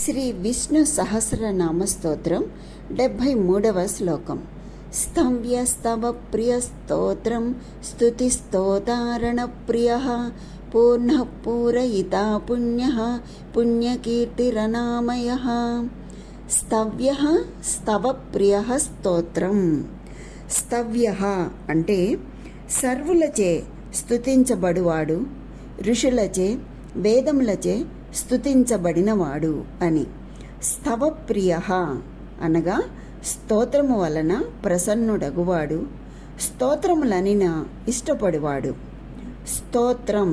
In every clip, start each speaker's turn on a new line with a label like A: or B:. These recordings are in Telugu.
A: శ్రీ విష్ణు సహస్రనామ స్తోత్రం 73వ శ్లోకం. స్తవ్యస్తవ ప్రియ స్తోత్రం స్తుతి స్తోతారణ ప్రియ పూర్ణ పూరయితా పుణ్య పుణ్యకీర్తిరనామయ. స్తవ్య స్తవ ప్రియ స్తోత్రం. స్తవ్య అంటే సర్వులచే స్తుతించబడువాడు, ఋషులచే వేదములచే స్తుతించబడినవాడు అని. స్తవప్రియ అనగా స్తోత్రము వలన ప్రసన్నుడగువాడు, స్తోత్రములనిన ఇష్టపడువాడు. స్తోత్రం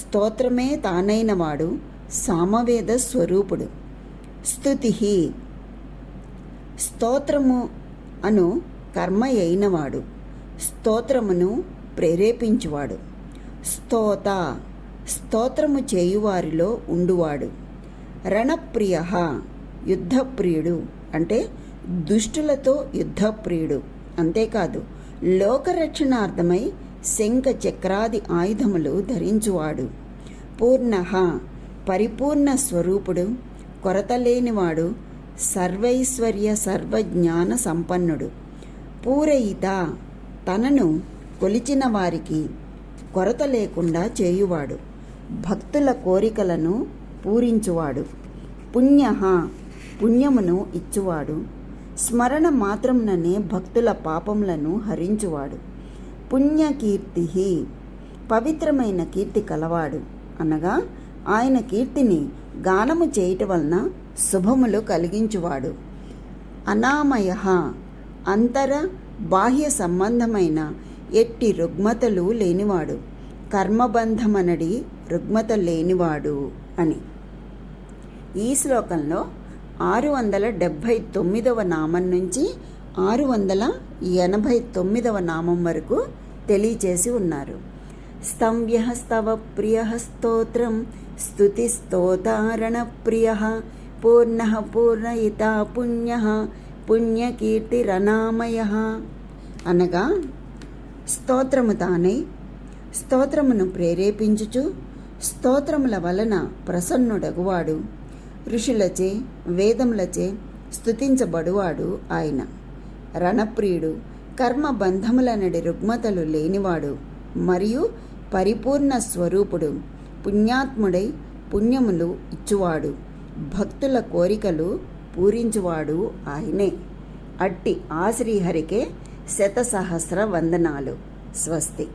A: స్తోత్రమే తానైనవాడు, సామవేద స్వరూపుడు. స్తుతి స్తోత్రము అను కర్మ అయినవాడు, స్తోత్రమును ప్రేరేపించువాడు. స్తోత స్తోత్రము చేయువారిలో ఉండువాడు. రణప్రియ యుద్ధప్రియుడు అంటే దుష్టులతో యుద్ధప్రియుడు. అంతేకాదు లోకరక్షణార్థమై శంఖ చక్రాది ఆయుధములు ధరించువాడు. పూర్ణ పరిపూర్ణ స్వరూపుడు, కొరత లేనివాడు, సర్వైశ్వర్య సర్వజ్ఞాన సంపన్నుడు. పూరయిత తనను కొలిచిన వారికి కొరత లేకుండా చేయువాడు, భక్తుల కోరికలను పూరించువాడు. పుణ్య పుణ్యమును ఇచ్చువాడు, స్మరణ మాత్రముననే భక్తుల పాపములను హరించువాడు. పుణ్యకీర్తి పవిత్రమైన కీర్తి కలవాడు, అనగా ఆయన కీర్తిని గానము చేయటం వలన శుభములు కలిగించువాడు. అనామయ అంతర బాహ్య సంబంధమైన ఎట్టి రుగ్మతలు లేనివాడు, కర్మబంధమనడి రుగ్మత లేనివాడు అని. ఈ శ్లోకంలో 679వ నామం నుంచి 689వ నామం వరకు తెలియచేసి ఉన్నారు. స్తవ్య స్తవ ప్రియ స్తోత్రం స్తుతి స్తోతారణ ప్రియ పూర్ణ పూర్ణయితా పుణ్య పుణ్యకీర్తిరనామయ అనగా స్తోత్రము తానై స్తోత్రమును ప్రేరేపించుచు స్తోత్రముల వలన ప్రసన్నుడగువాడు, ఋషులచే వేదములచే స్తుతించబడువాడు ఆయన. రణప్రియుడు, కర్మబంధములనడి రుగ్మతలు లేనివాడు మరియు పరిపూర్ణ స్వరూపుడు, పుణ్యాత్ముడై పుణ్యములు ఇచ్చువాడు, భక్తుల కోరికలు పూరించువాడు ఆయనే. అట్టి ఆ శ్రీహరికే శతసహస్ర వందనాలు. స్వస్తి.